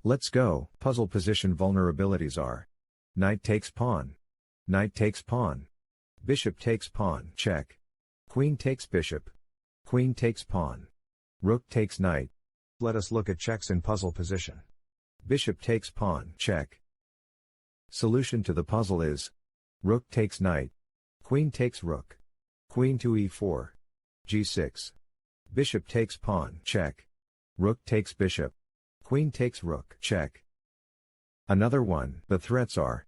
Let's go. Puzzle position vulnerabilities are: knight takes pawn, knight takes pawn, bishop takes pawn, check, queen takes bishop, queen takes pawn, rook takes knight. Let us look at checks in puzzle position. Bishop takes pawn, check. Solution to the puzzle is: rook takes knight, queen takes rook, queen to e4, g6, bishop takes pawn, check, rook takes bishop, queen takes rook, check. Another one. The threats are: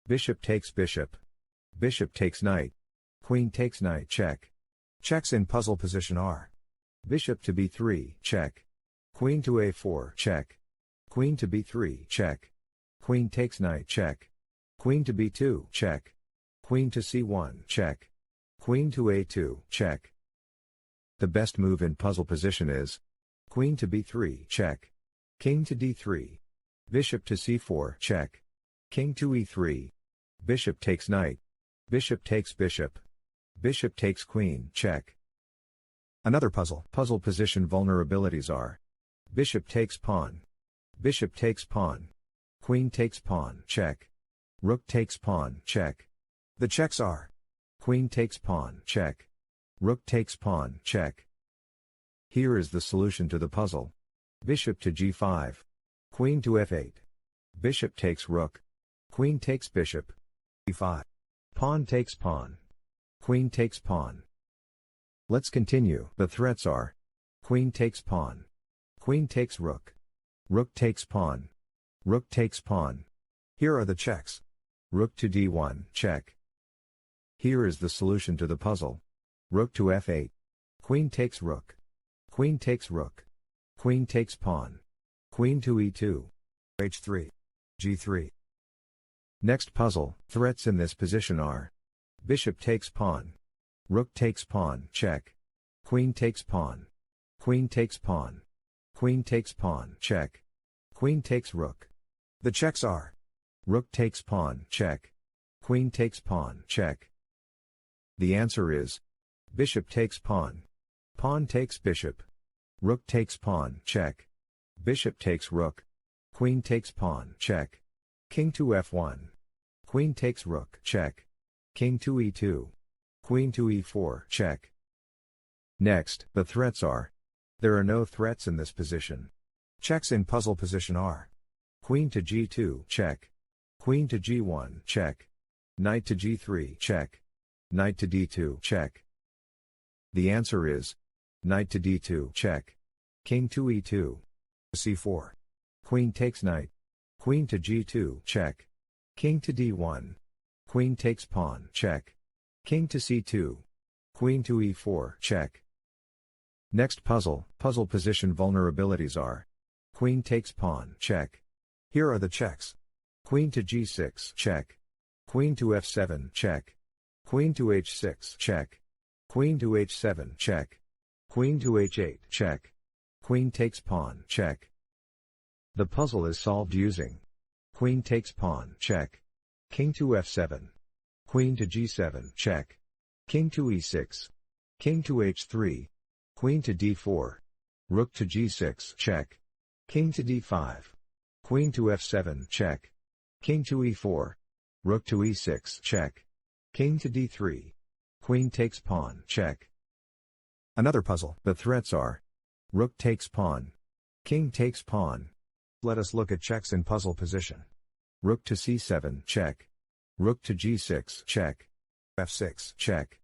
bishop takes bishop, bishop takes knight, queen takes knight, check. Checks in puzzle position are: bishop to b3, check, queen to a4, check, queen to b3, check, queen takes knight, check, queen to b2, check, queen to c1, check, queen to a2, check. The best move in puzzle position is: queen to b3, check, king to d3, bishop to c4, check, king to e3, bishop takes knight, bishop takes bishop, bishop takes queen, check. Another puzzle. Puzzle position vulnerabilities are: bishop takes pawn, bishop takes pawn, queen takes pawn, check, rook takes pawn, check. The checks are: queen takes pawn, check, rook takes pawn, check. Here is the solution to the puzzle: bishop to g5, queen to f8, bishop takes rook, queen takes bishop, e5, pawn takes pawn, queen takes pawn. Let's continue. The threats are: queen takes pawn, queen takes rook, rook takes pawn, rook takes pawn. Here are the checks: rook to d1, check. Here is the solution to the puzzle: rook to f8, queen takes rook, queen takes rook, queen takes pawn, queen to e2, h3, g3. Next puzzle. Threats in this position are: bishop takes pawn, rook takes pawn, check, queen takes pawn, queen takes pawn, queen takes pawn, check, queen takes rook. The checks are: rook takes pawn, check, queen takes pawn, check. The answer is: bishop takes pawn, pawn takes bishop, rook takes pawn, check, bishop takes rook, queen takes pawn, check, king to f1, queen takes rook, check, king to e2, queen to e4, check. Next, the threats are: there are no threats in this position. Checks in puzzle position are: queen to g2, check, queen to g1, check, knight to g3, check, knight to d2, check. The answer is: knight to d2, check, king to e2, c4, queen takes knight, queen to g2, check, king to d1, queen takes pawn, check, king to c2, queen to e4, check. Next puzzle. Puzzle position vulnerabilities are: queen takes pawn, check. Here are the checks: queen to g6, check, queen to f7, check, queen to h6, check, queen to h7, check, queen to h8, check, queen takes pawn, check. The puzzle is solved using: queen takes pawn, check, king to f7, queen to g7, check, king to e6, king to h3, queen to d4, rook to g6, check, king to d5, queen to f7, check, king to e4, rook to e6, check, king to d3, queen takes pawn, check. Another puzzle. The threats are: rook takes pawn, king takes pawn. Let us look at checks in puzzle position. Rook to c7, check, rook to g6, check, f6, check.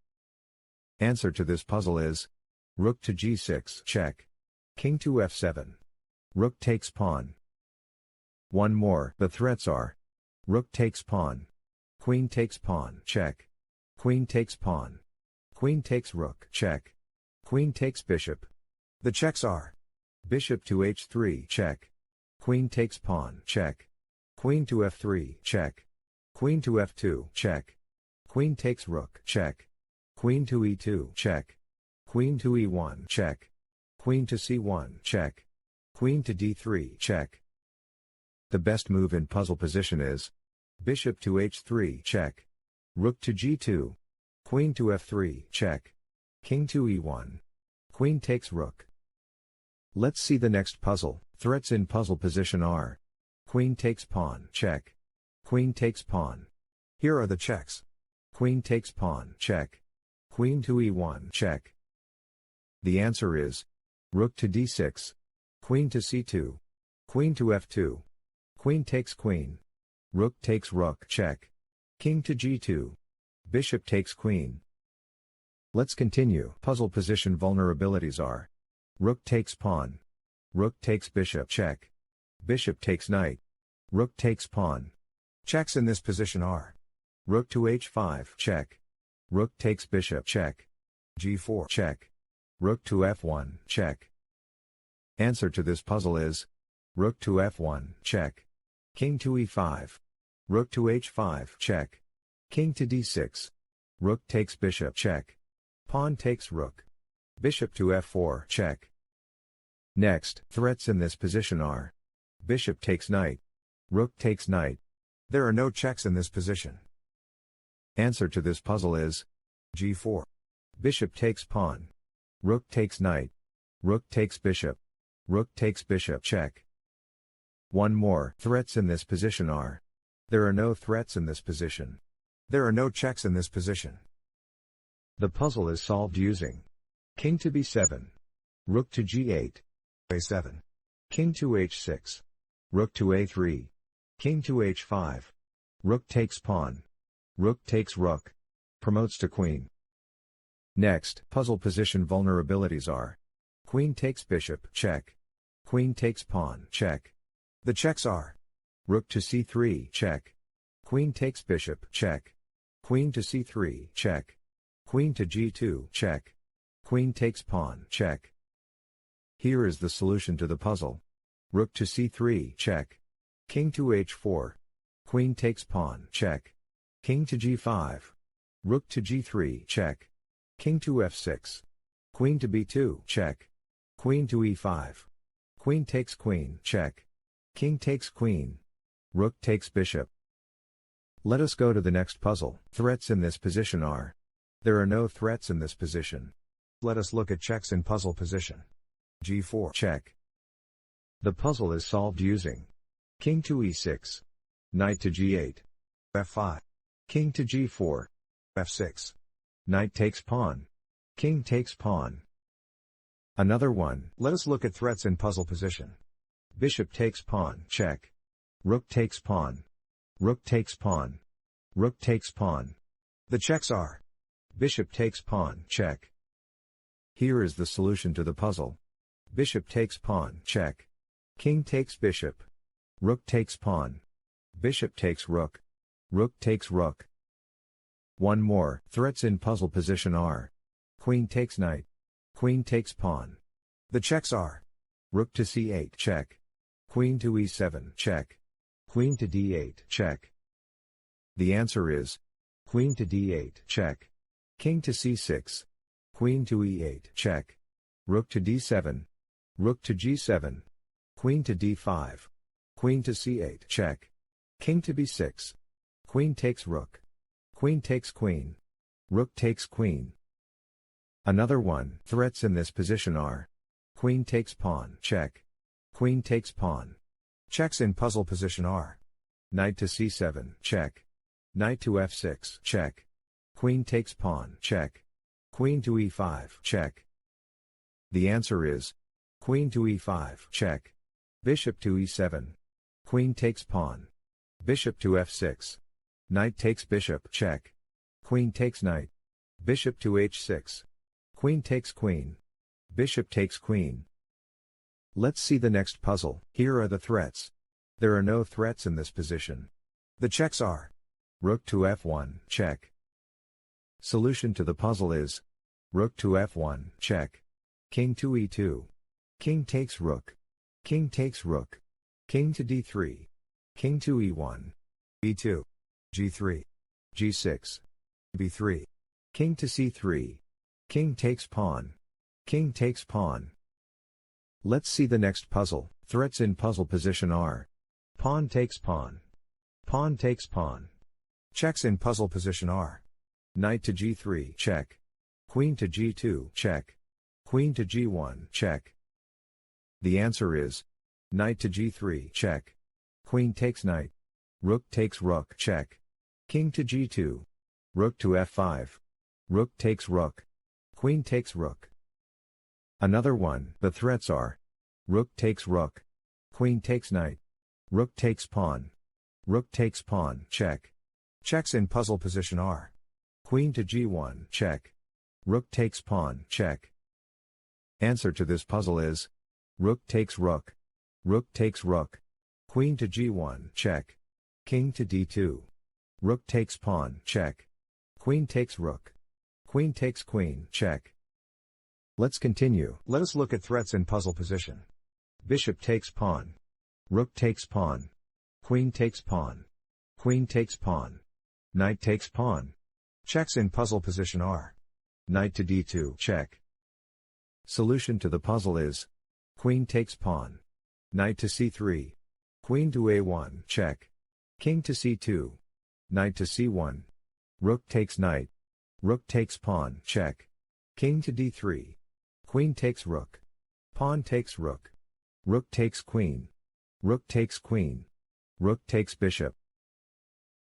Answer to this puzzle is: rook to g6, check, king to f7, rook takes pawn. One more. The threats are: rook takes pawn, queen takes pawn, check, queen takes pawn, queen takes rook, check, queen takes bishop. The checks are: bishop to h3, check, queen takes pawn, check, queen to f3, check, queen to f2, check, queen takes rook, check, queen to e2, check, queen to e1, check, queen to c1, check, queen to d3, check. The best move in puzzle position is: bishop to h3, check, rook to g2, queen to f3, check, king to e1, queen takes rook. Let's see the next puzzle. Threats in puzzle position are: Queen takes pawn, check. Queen takes pawn. Here are the checks. Queen takes pawn, check. Queen to e1, check. The answer is rook to d6, queen to c2, queen to f2, queen takes queen, rook takes rook, check, king to g2, bishop takes queen. Let's continue. Puzzle position vulnerabilities are rook takes pawn, rook takes bishop, check, bishop takes knight, rook takes pawn. Checks in this position are rook to h5, check, rook takes bishop, check, g4, check, rook to f1, check. Answer to this puzzle is rook to f1, check, king to e5, rook to h5, check, king to d6, rook takes bishop, check, pawn takes rook, bishop to f4, check. Next, threats in this position are bishop takes knight, rook takes knight. There are no checks in this position. Answer to this puzzle is g4, bishop takes pawn, rook takes knight, rook takes bishop, rook takes bishop, check. One more. Threats in this position are there are no threats in this position. There are no checks in this position. The puzzle is solved using king to b7, rook to g8, a7, king to h6, rook to a3, king to h5, rook takes pawn, rook takes rook, promotes to queen. Next, puzzle position vulnerabilities are queen takes bishop, check, queen takes pawn, check. The checks are rook to c3, check, queen takes bishop, check, queen to c3, check, queen to g2, check, queen takes pawn, check. Here is the solution to the puzzle. Rook to c3, check, king to h4, queen takes pawn, check, king to g5, rook to g3, check, king to f6, queen to b2, check, queen to e5, queen takes queen, check, king takes queen, rook takes bishop. Let us go to the next puzzle. Threats in this position are there are no threats in this position. Let us look at checks in puzzle position. g4, check. The puzzle is solved using king to e6, knight to g8, f5, king to g4, f6, knight takes pawn, king takes pawn. Another one. Let us look at threats in puzzle position. Bishop takes pawn, check, rook takes pawn, rook takes pawn, rook takes pawn. The checks are bishop takes pawn, check. Here is the solution to the puzzle. Bishop takes pawn, check, king takes bishop, rook takes pawn, bishop takes rook, rook takes rook. One more. Threats in puzzle position are queen takes knight, queen takes pawn. The checks are rook to c8, check, queen to e7, check, queen to d8, check. The answer is queen to d8, check, king to c6, queen to e8, check, rook to d7, rook to g7, queen to d5, queen to c8, check, king to b6, queen takes rook, queen takes queen, rook takes queen. Another one. Threats in this position are queen takes pawn, check, queen takes pawn. Checks in puzzle position are knight to c7, check, knight to f6, check, queen takes pawn, check, queen to e5, check. The answer is queen to e5, check, bishop to e7, queen takes pawn, bishop to f6, knight takes bishop, check, queen takes knight, bishop to h6, queen takes queen, bishop takes queen. Let's see the next puzzle. Here are the threats. There are no threats in this position. The checks are rook to f1, check. Solution to the puzzle is rook to f1, check, king to e2, king takes rook, king takes rook, king to d3, king to e1, e2, g3, g6, b3, king to c3, king takes pawn, king takes pawn. Let's see the next puzzle. Threats in puzzle position are pawn takes pawn, pawn takes pawn. Checks in puzzle position are knight to g3, check, queen to g2, check, queen to g1, check. The answer is knight to g3, check, Queen takes knight. Rook takes rook, check. King to g2. Rook to f5. Rook takes rook. Queen takes rook. Another one. The threats are rook takes rook. Queen takes knight. Rook takes pawn. Rook takes pawn, check. Checks in puzzle position are queen to g1, check. Rook takes pawn, check. Answer to this puzzle is rook takes rook. Rook takes rook. Queen to g1, check. King to d2. Rook takes pawn, check. Queen takes rook. Queen takes queen, check. Let's continue. Let us look at threats in puzzle position. Bishop takes pawn. Rook takes pawn. Queen takes pawn. Queen takes pawn. Knight takes pawn. Checks in puzzle position are knight to d2, check. Solution to the puzzle is queen takes pawn. Knight to c3. Queen to a1, check. King to c2. Knight to c1. Rook takes knight. Rook takes pawn, check. King to d3. Queen takes rook. Pawn takes rook. Rook takes queen. Rook takes queen. Rook takes bishop.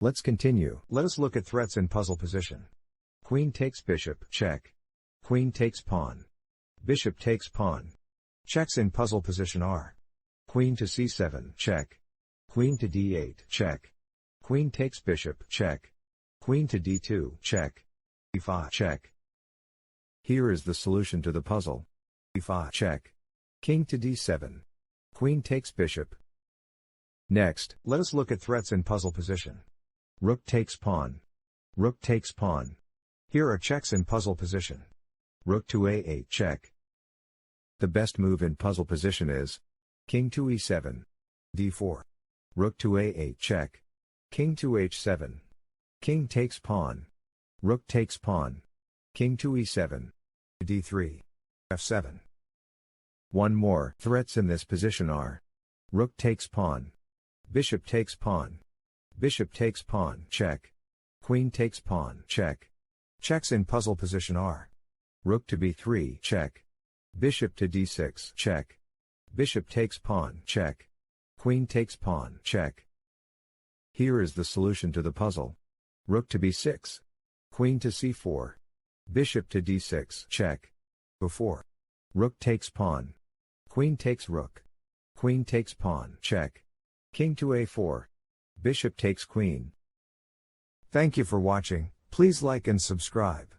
Let's continue. Let us look at threats in puzzle position. Queen takes bishop, check. Queen takes pawn. Bishop takes pawn. Checks in puzzle position are queen to c7, check. Queen to d8, check. Queen takes bishop, check. Queen to d2, check. e5, check. Here is the solution to the puzzle. e5, check. King to d7. Queen takes bishop. Next, let us look at threats in puzzle position. Rook takes pawn. Rook takes pawn. Here are checks in puzzle position. Rook to a8, check. The best move in puzzle position is king to e7. d4. Rook to a8, check. King to h7. King takes pawn. Rook takes pawn. King to e7. d3. f7. One more. Threats in this position are rook takes pawn. Bishop takes pawn. Bishop takes pawn, check. Queen takes pawn, check. Checks in puzzle position are rook to b3, check. Bishop to d6, check. Bishop takes pawn, check. Queen takes pawn, check. Here is the solution to the puzzle. Rook to b6. Queen to c4. Bishop to d6, check. b4. Rook takes pawn. Queen takes rook. Queen takes pawn, check. King to a4. Bishop takes queen. Thank you for watching. Please like and subscribe.